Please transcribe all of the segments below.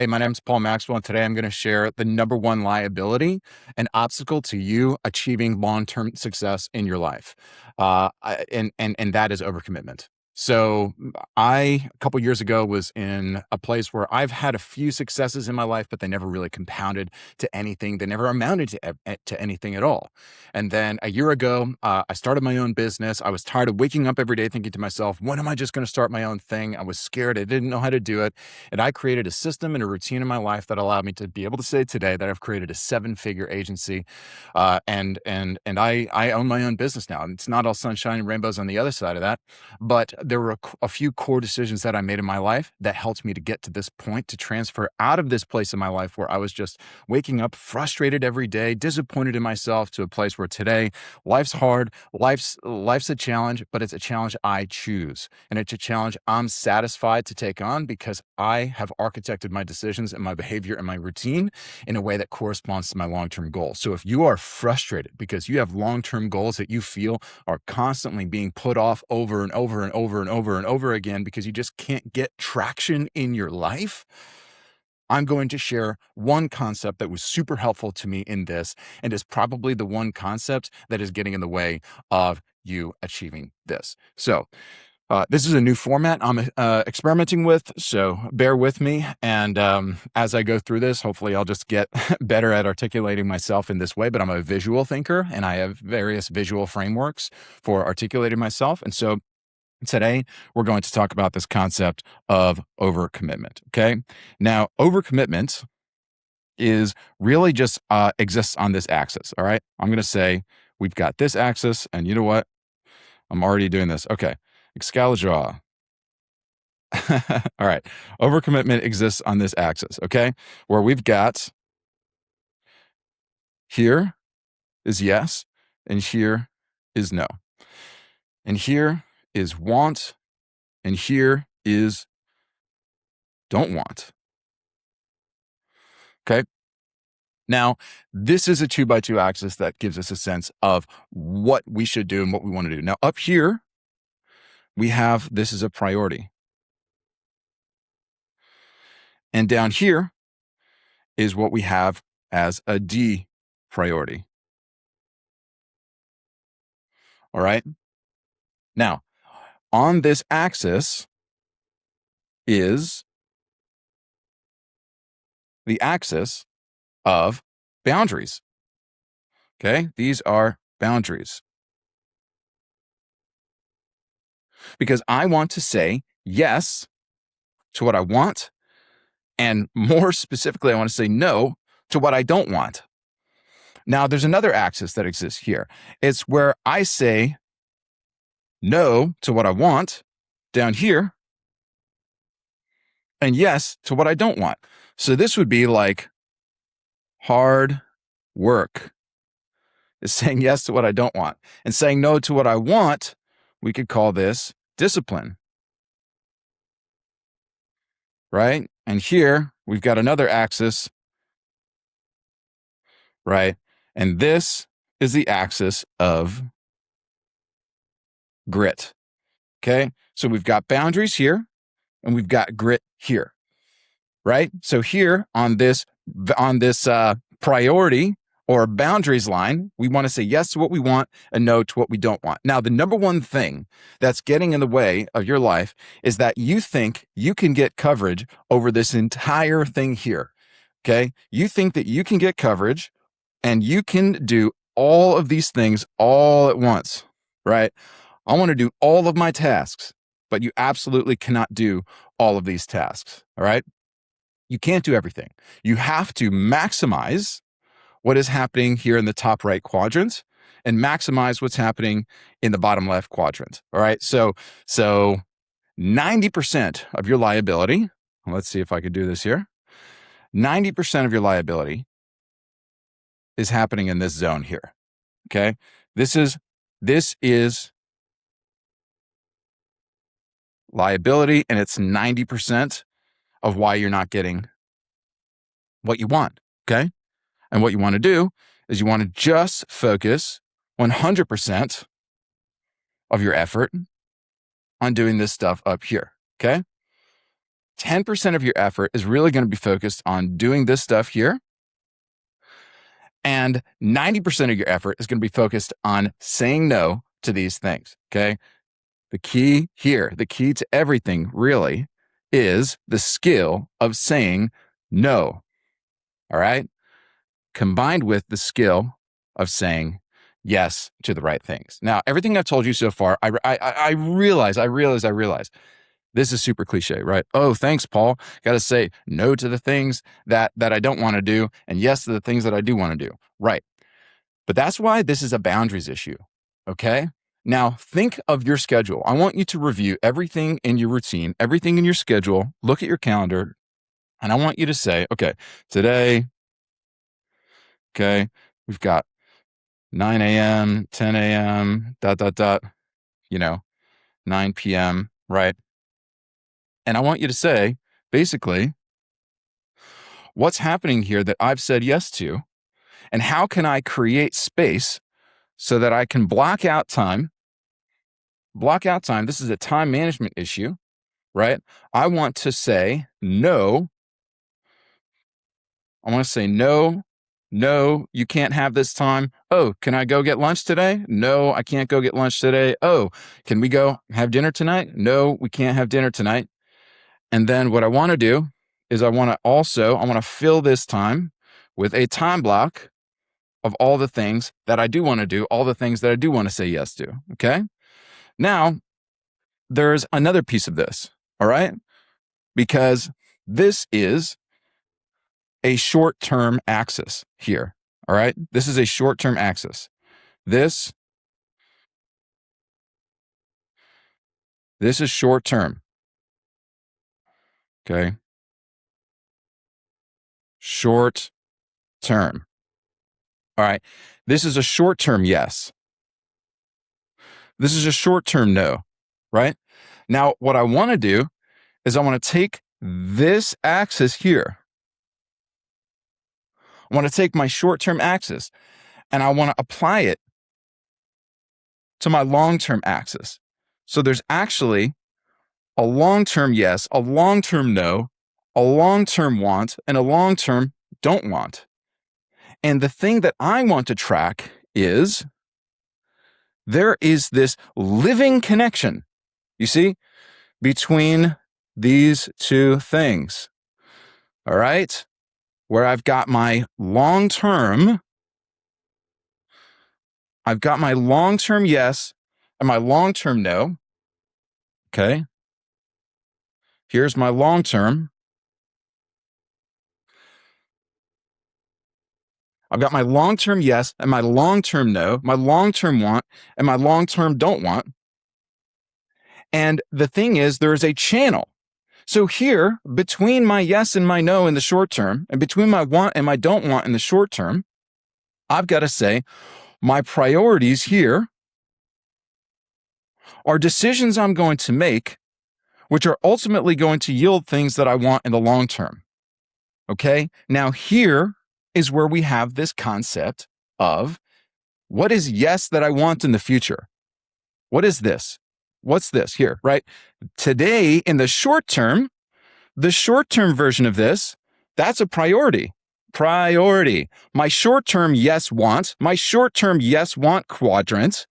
Hey, my name's Paul Maxwell, and today I'm going to share the number one liability and obstacle to you achieving long-term success in your life. And that is overcommitment. So a couple years ago was in a place where I've had a few successes in my life, but they never really compounded to anything. They never amounted to anything at all. And then a year ago, I started my own business. I was tired of waking up every day thinking to myself, when am I just going to start my own thing? I was scared. I didn't know how to do it. And I created a system and a routine in my life that allowed me to be able to say today that I've created a seven-figure agency, and I own my own business now. And it's not all sunshine and rainbows on the other side of that, but there were a few core decisions that I made in my life that helped me to get to this point, to transfer out of this place in my life where I was just waking up frustrated every day, disappointed in myself, to a place where today life's hard, life's a challenge, but it's a challenge I choose, and it's a challenge I'm satisfied to take on because I have architected my decisions and my behavior and my routine in a way that corresponds to my long-term goals. So if you are frustrated because you have long-term goals that you feel are constantly being put off over and over and over and over and over again because you just can't get traction in your life, I'm going to share one concept that was super helpful to me in this, and is probably the one concept that is getting in the way of you achieving this. So this is a new format I'm experimenting with, so bear with me. And as I go through this, hopefully I'll just get better at articulating myself in this way. But I'm a visual thinker, and I have various visual frameworks for articulating myself. And so today, we're going to talk about this concept of overcommitment. Okay. Now, overcommitment is really just exists on this axis. All right. I'm going to say we've got this axis, and you know what? I'm already doing this. Okay. Excalibur. All right. Overcommitment exists on this axis. Okay. Where we've got here is yes, and here is no. And here is want, and here is don't want. Okay. Now, this is a 2x2 axis that gives us a sense of what we should do and what we want to do. Now, up here, we have this is a priority. And down here is what we have as a D priority. All right. Now, on this axis is the axis of boundaries. Okay. These are boundaries. Because I want to say yes to what I want. And more specifically, I want to say no to what I don't want. Now, there's another axis that exists here. It's where I say no to what I want down here and yes to what I don't want. So this would be like hard work is saying yes to what I don't want, and saying no to what I want. We could call this discipline, right? And here we've got another axis, right? And this is the axis of grit. Okay. So we've got boundaries here and we've got grit here, right? So here on this priority or boundaries line, we want to say yes to what we want and no to what we don't want. Now, the number one thing that's getting in the way of your life is that you think you can get coverage over this entire thing here. Okay. You think that you can get coverage and you can do all of these things all at once, right? I want to do all of my tasks, but you absolutely cannot do all of these tasks. All right. You can't do everything. You have to maximize what is happening here in the top right quadrant and maximize what's happening in the bottom left quadrant. All right. So 90% of your liability, let's see if I could do this here. 90% of your liability is happening in this zone here. Okay. This is liability, and it's 90% of why you're not getting what you want. Okay. And what you want to do is you want to just focus 100% of your effort on doing this stuff up here. Okay. 10% of your effort is really going to be focused on doing this stuff here. And 90% of your effort is going to be focused on saying no to these things. Okay. The key here, the key to everything really is the skill of saying no. All right. Combined with the skill of saying yes to the right things. Now, everything I've told you so far, I realize this is super cliche, right? Oh, thanks, Paul. Got to say no to the things that I don't want to do and yes to the things that I do want to do. Right. But that's why this is a boundaries issue. Okay. Now, think of your schedule. I want you to review everything in your routine, everything in your schedule, look at your calendar, and I want you to say, okay, today, okay, we've got 9 a.m., 10 a.m., 9 p.m., right? And I want you to say, basically, what's happening here that I've said yes to, and how can I create space so that I can block out time? Block out time. This is a time management issue, right? I want to say no. I want to say no, you can't have this time. Oh, can I go get lunch today? No, I can't go get lunch today. Oh, can we go have dinner tonight? No, we can't have dinner tonight. And then what I want to do is I want to fill this time with a time block of all the things that I do want to do, all the things that I do want to say yes to. Okay. Now, there's another piece of this. All right. Because this is a short-term axis here. All right. This is a short-term axis. This is short-term. Okay. Short-term. All right. This is a short-term yes. This is a short-term no. Right. Now, what I want to do is I want to take this axis here. I want to take my short-term axis and I want to apply it to my long-term axis. So there's actually a long-term yes, a long-term no, a long-term want, and a long-term don't want. And the thing that I want to track is there is this living connection, you see, between these two things. All right? Where I've got my long-term yes and my long-term no. Okay. Here's my long-term. I've got my long-term yes and my long-term no, my long-term want and my long-term don't want. And the thing is, there's a channel. So here, between my yes and my no in the short term, and between my want and my don't want in the short term, I've got to say, my priorities here are decisions I'm going to make, which are ultimately going to yield things that I want in the long term. Okay? Now, here is where we have this concept of what is yes that I want in the future? What is this? What's this here, right? Today, in the short term version of this, that's a priority. Priority. My short-term yes want quadrant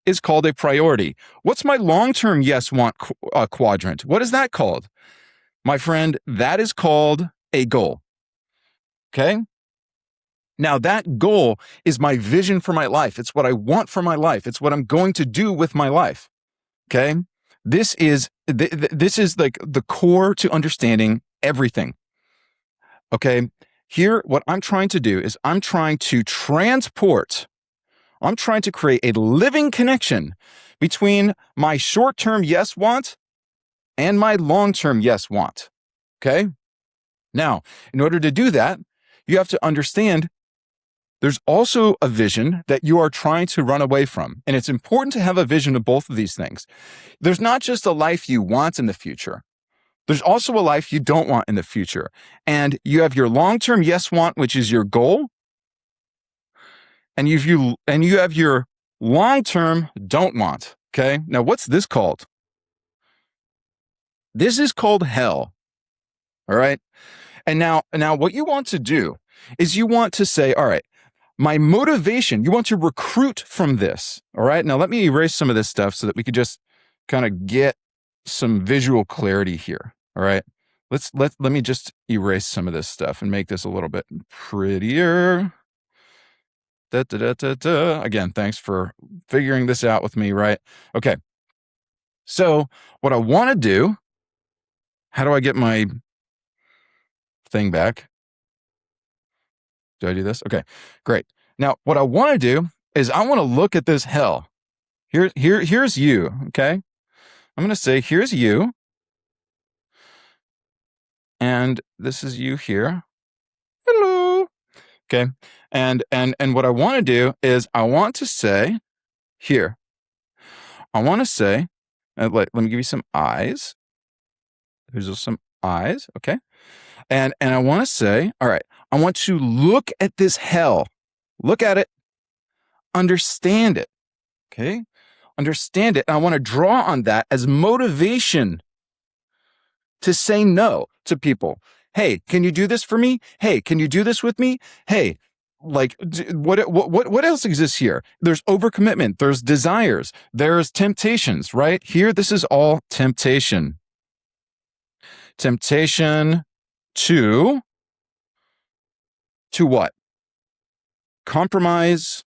is called a priority. What's my long-term yes want quadrant? What is that called? My friend, that is called a goal. Okay? Now, that goal is my vision for my life. It's what I want for my life. It's what I'm going to do with my life. Okay? This is like the core to understanding everything. Okay? Here, what I'm trying to do is I'm trying to create a living connection between my short-term yes want and my long-term yes want. Okay? Now, in order to do that, you have to understand there's also a vision that you are trying to run away from. And it's important to have a vision of both of these things. There's not just a life you want in the future. There's also a life you don't want in the future. And you have your long-term yes want, which is your goal. And you have your long-term don't want. Okay. Now, what's this called? This is called hell. All right. And now what you want to do is you want to say, all right, my motivation, you want to recruit from this. All right. Now let me erase some of this stuff so that we could just kind of get some visual clarity here. All right. Let me just erase some of this stuff and make this a little bit prettier. Da, da, da, da, da. Again, thanks for figuring this out with me, right? Okay. So what I want to do, how do I get my thing back? Do I do this? Okay, great. Now, what I want to do is I want to look at this hell. Here's you, okay? I'm going to say, here's you. And this is you here. Hello. Okay. And what I want to do is I want to say here. I want to say, let me give you some eyes. There's some eyes, okay? And I want to say, all right, I want to look at this hell. Look at it. Understand it. Okay? Understand it. And I want to draw on that as motivation to say no to people. Hey, can you do this for me? Hey, can you do this with me? Hey, like what else exists here? There's overcommitment, there's desires, there's temptations, right? Here, this is all temptation. Temptation to what? Compromise,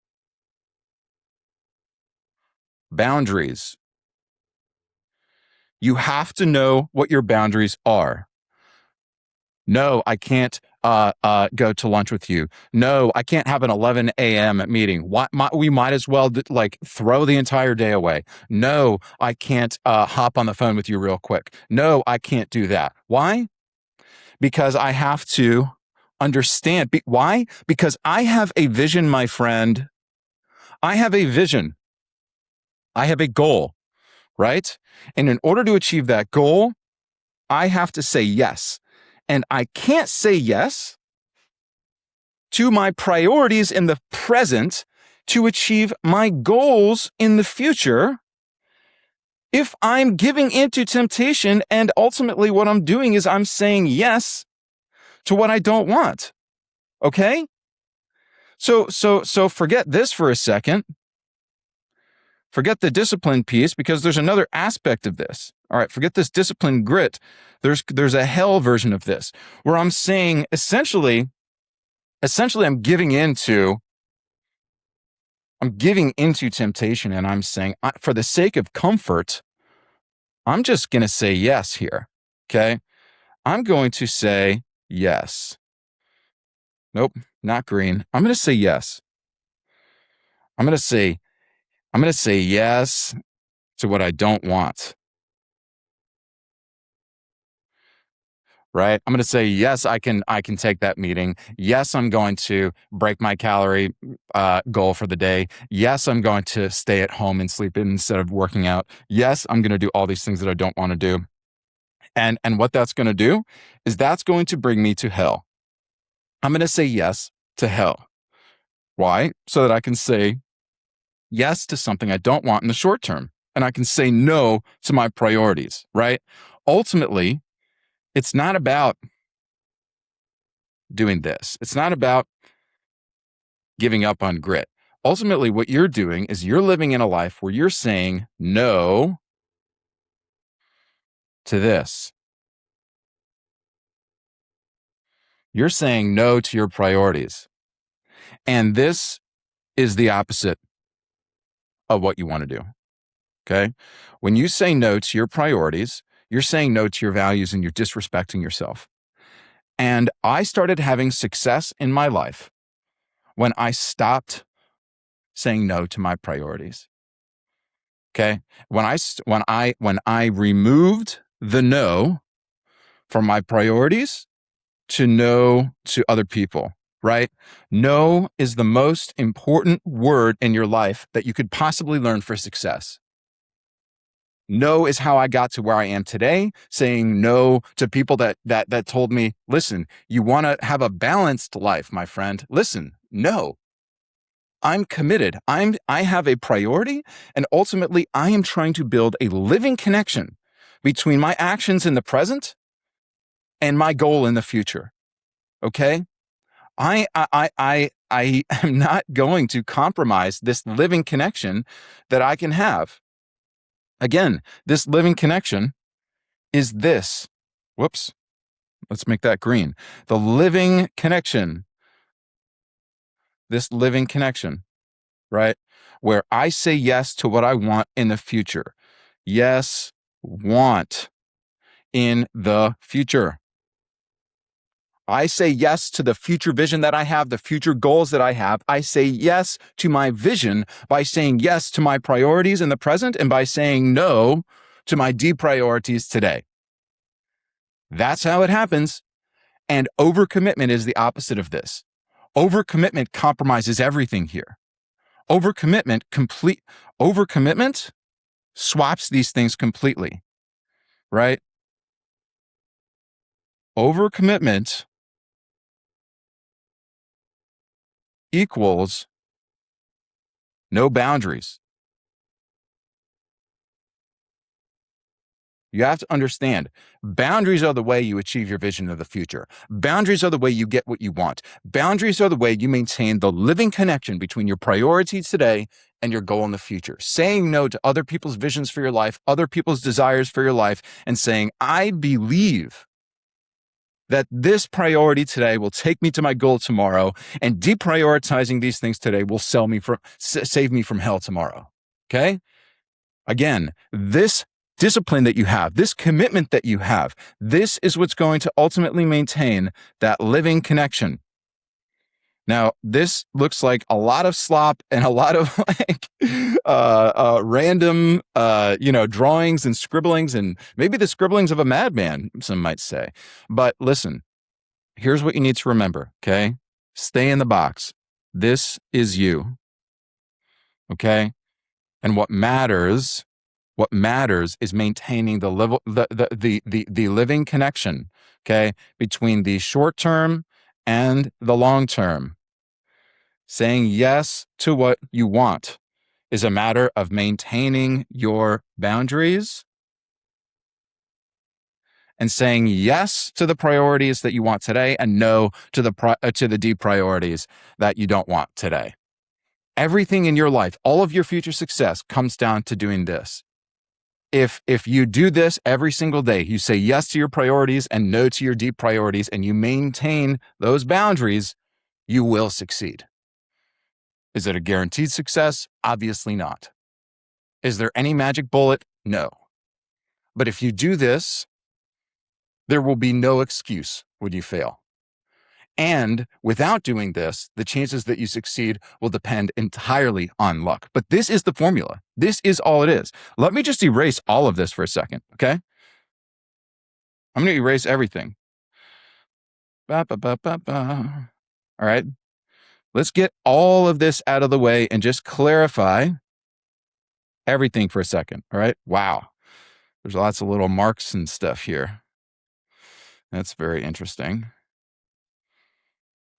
boundaries. You have to know what your boundaries are. No, I can't go to lunch with you. No, I can't have an 11 a.m. meeting. We might as well throw the entire day away. No, I can't hop on the phone with you real quick. No, I can't do that. Why? Because I have to understand. Why? Because I have a vision, my friend. I have a vision. I have a goal, right? And in order to achieve that goal, I have to say yes. And I can't say yes to my priorities in the present to achieve my goals in the future if I'm giving into temptation, and ultimately what I'm doing is I'm saying yes to what I don't want. Okay? So forget this for a second. Forget the discipline piece, because there's another aspect of this. All right, forget this discipline grit. There's a hell version of this where I'm saying essentially I'm giving into temptation, and I'm saying, for the sake of comfort, I'm just going to say yes here. Okay? I'm going to say yes. Nope, not green. I'm going to say yes. I'm going to say yes to what I don't want. Right? I'm going to say, yes, I can take that meeting. Yes, I'm going to break my calorie goal for the day. Yes, I'm going to stay at home and sleep in instead of working out. Yes, I'm going to do all these things that I don't want to do. And what that's going to do is that's going to bring me to hell. I'm going to say yes to hell. Why? So that I can say yes to something I don't want in the short term. And I can say no to my priorities, right? Ultimately, it's not about doing this. It's not about giving up on grit. Ultimately, what you're doing is you're living in a life where you're saying no to this. You're saying no to your priorities. And this is the opposite of what you want to do. Okay? When you say no to your priorities, you're saying no to your values and you're disrespecting yourself. And I started having success in my life when I stopped saying no to my priorities. Okay? When I removed the no from my priorities to no to other people, right? No is the most important word in your life that you could possibly learn for success. No is how I got to where I am today, saying no to people that told me, listen, you want to have a balanced life, my friend. Listen, no. I'm committed. I have a priority, and ultimately I am trying to build a living connection between my actions in the present and my goal in the future. Okay? I am not going to compromise this living connection that I can have. Again, this living connection is this. Whoops. Let's make that green. The living connection, this living connection, right? Where I say yes to what I want in the future. Yes, want in the future. I say yes to the future vision that I have, the future goals that I have. I say yes to my vision by saying yes to my priorities in the present and by saying no to my depriorities today. That's how it happens. And overcommitment is the opposite of this. Overcommitment compromises everything here. Overcommitment swaps these things completely, right? Overcommitment equals no boundaries. You have to understand, boundaries are the way you achieve your vision of the future. Boundaries are the way you get what you want. Boundaries are the way you maintain the living connection between your priorities today and your goal in the future. Saying no to other people's visions for your life, other people's desires for your life, and saying, I believe that this priority today will take me to my goal tomorrow, and deprioritizing these things today will save me from hell tomorrow. Okay? Again, this discipline that you have, this commitment that you have, this is what's going to ultimately maintain that living connection. Now, this looks like a lot of slop and a lot of random, drawings and scribblings, and maybe the scribblings of a madman, some might say. But listen, here's what you need to remember, okay? Stay in the box. This is you, okay? And what matters is maintaining the level, the living connection, okay, between the short term and the long term. Saying yes to what you want is a matter of maintaining your boundaries and saying yes to the priorities that you want today and no to the deep priorities that you don't want today. Everything in your life, all of your future success comes down to doing this. If you do this every single day, you say yes to your priorities and no to your deep priorities, and you maintain those boundaries, you will succeed. Is it a guaranteed success? Obviously not. Is there any magic bullet? No. But if you do this, there will be no excuse when you fail. And without doing this, the chances that you succeed will depend entirely on luck. But this is the formula. This is all it is. Let me just erase all of this for a second, okay? I'm going to erase everything. All right. Let's get all of this out of the way and just clarify everything for a second. All right. Wow. There's lots of little marks and stuff here. That's very interesting.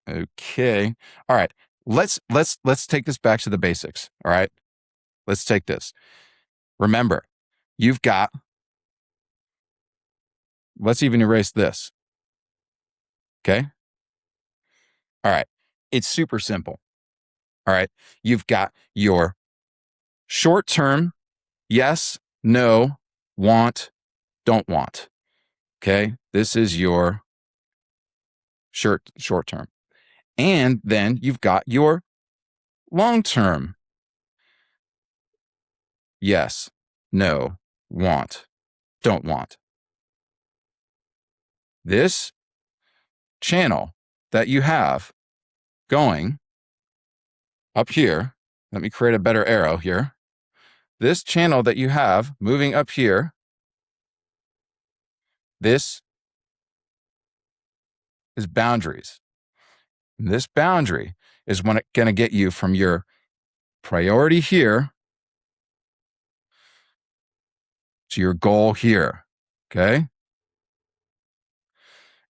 Okay. All right. Let's take this back to the basics. All right. Let's take this. Remember, let's even erase this. Okay. All right. It's super simple. All right. You've got your short term, yes, no, want, don't want. Okay. This is your short term. And then you've got your long term. Yes, no, want, don't want. This channel that you have going up here, let me create a better arrow here. This channel that you have moving up here, this is boundaries. And this boundary is going to get you from your priority here to your goal here. Okay.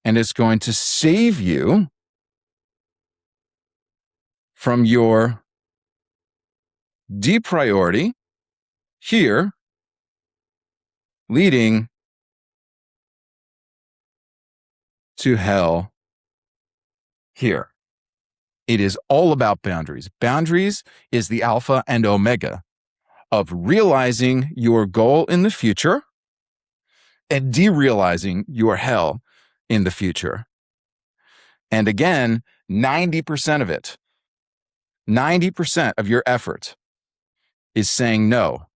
And it's going to save you from your deep priority here, leading to hell here. It is all about boundaries. Boundaries is the alpha and omega of realizing your goal in the future and derealizing your hell in the future. And again, 90% of it, 90% of your effort is saying no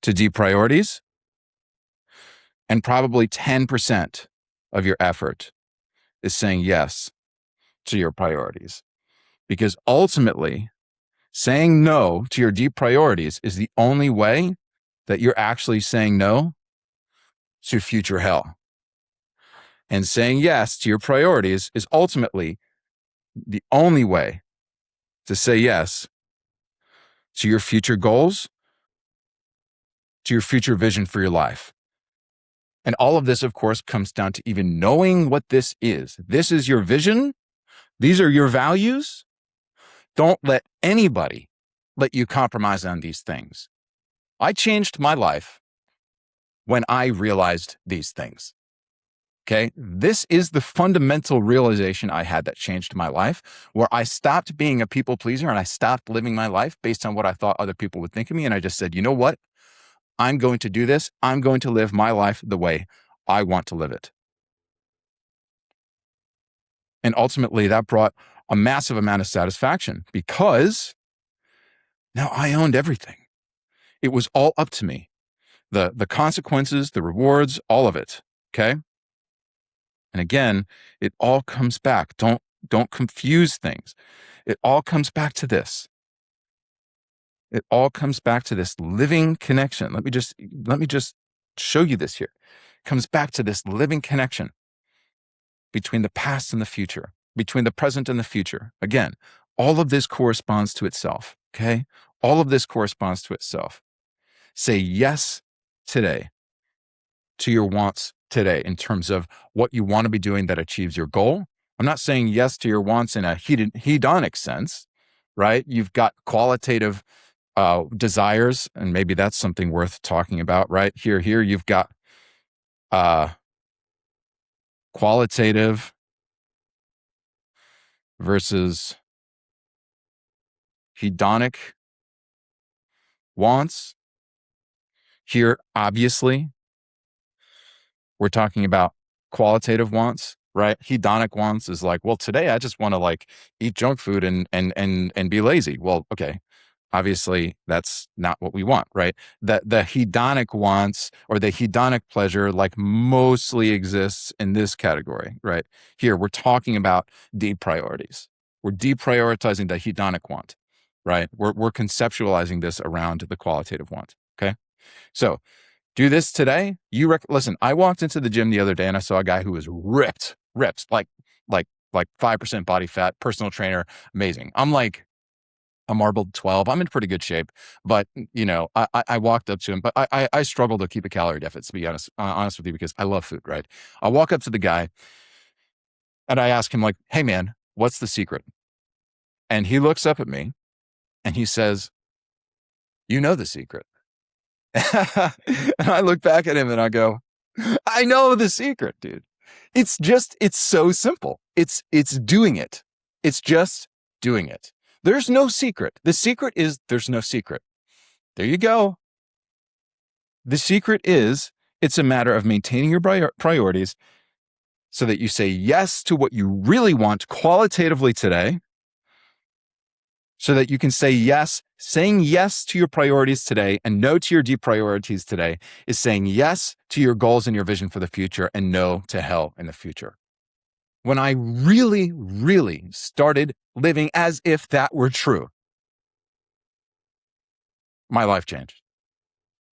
to deep priorities, and probably 10% of your effort is saying yes to your priorities. Because ultimately, saying no to your deep priorities is the only way that you're actually saying no to future hell. And saying yes to your priorities is ultimately the only way to say yes to your future goals, to your future vision for your life. And all of this, of course, comes down to even knowing what this is. This is your vision. These are your values. Don't let anybody let you compromise on these things. I changed my life when I realized these things. Okay. This is the fundamental realization I had that changed my life, where I stopped being a people pleaser and I stopped living my life based on what I thought other people would think of me. And I just said, you know what? I'm going to do this. I'm going to live my life the way I want to live it. And ultimately, that brought a massive amount of satisfaction because now I owned everything. It was all up to me. The consequences, the rewards, all of it. Okay. And again, it all comes back. Don't confuse things. It all comes back to this. It all comes back to this living connection. Let me just show you this here. It comes back to this living connection between the past and the future, between the present and the future. Again, all of this corresponds to itself. Okay. All of this corresponds to itself. Say yes today to your wants today in terms of what you want to be doing that achieves your goal. I'm not saying yes to your wants in a hedonic sense, right? You've got qualitative desires, and maybe that's something worth talking about, right? Here, you've got qualitative versus hedonic wants. Here, obviously, we're talking about qualitative wants, right? Hedonic wants is like, well, today I just want to like eat junk food and be lazy. Well, okay. Obviously, that's not what we want, right? The hedonic wants or the hedonic pleasure like mostly exists in this category, right? Here, we're talking about deep priorities. We're deprioritizing the hedonic want, right? We're conceptualizing this around the qualitative want, okay? So do this today. Listen, I walked into the gym the other day and I saw a guy who was ripped, like 5% body fat, personal trainer, amazing. I'm like a marbled 12. I'm in pretty good shape, but you know, I walked up to him, but I struggle to keep a calorie deficit, to be honest with you, because I love food, right? I walk up to the guy and I ask him like, hey man, what's the secret? And he looks up at me and he says, you know the secret. And I look back at him and I go, I know the secret, dude. It's so simple. It's doing it. It's just doing it. There's no secret. The secret is there's no secret. There you go. The secret is it's a matter of maintaining your priorities so that you say yes to what you really want qualitatively today, so that you can say yes. Saying yes to your priorities today and no to your deep priorities today is saying yes to your goals and your vision for the future and no to hell in the future. When I really, really started living as if that were true, my life changed.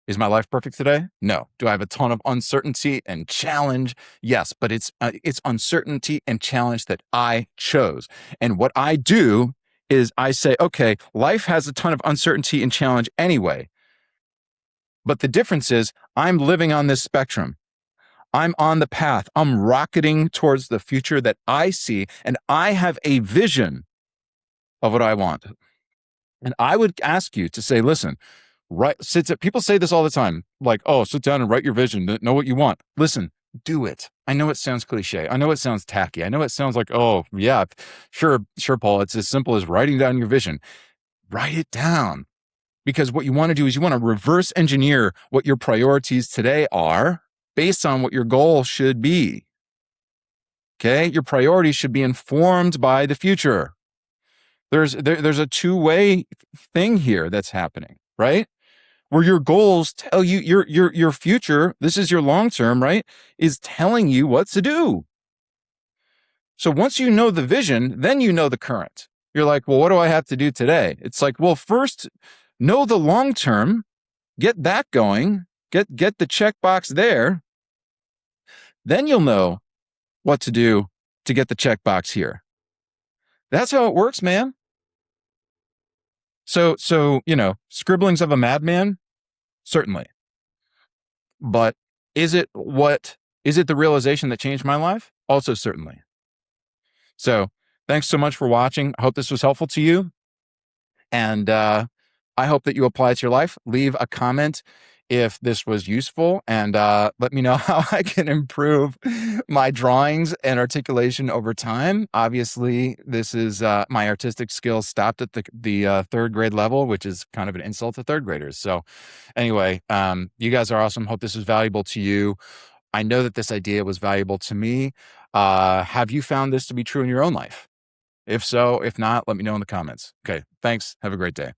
Is my life perfect today? No. Do I have a ton of uncertainty and challenge? Yes, but it's uncertainty and challenge that I chose. And what I do is I say, okay, life has a ton of uncertainty and challenge anyway. But the difference is I'm living on this spectrum. I'm on the path. I'm rocketing towards the future that I see, and I have a vision of what I want. And I would ask you to say, listen, people say this all the time, like, oh, sit down and write your vision, know what you want. Listen, Do it. I know it sounds cliche. I know it sounds tacky. I know it sounds like, oh, yeah, sure, Paul. It's as simple as writing down your vision. Write it down. Because what you want to do is you want to reverse engineer what your priorities today are based on what your goal should be. Okay? Your priorities should be informed by the future. There's a two-way thing here that's happening, right? Where your goals tell you your future, this is your long term, right? Is telling you what to do. So once you know the vision, then you know the current. You're like, well, what do I have to do today? It's like, well, first know the long term, get that going, get the checkbox there. Then you'll know what to do to get the checkbox here. That's how it works, man. So, scribblings of a madman, certainly. But is it the realization that changed my life? Also, certainly. So thanks so much for watching. I hope this was helpful to you. And I hope that you apply it to your life. Leave a comment if this was useful, and let me know how I can improve my drawings and articulation over time. Obviously, this is my artistic skills stopped at the third grade level, which is kind of an insult to third graders. So anyway, you guys are awesome. Hope this was valuable to you. I know that this idea was valuable to me. Have you found this to be true in your own life? If so, if not, let me know in the comments. Okay, thanks. Have a great day.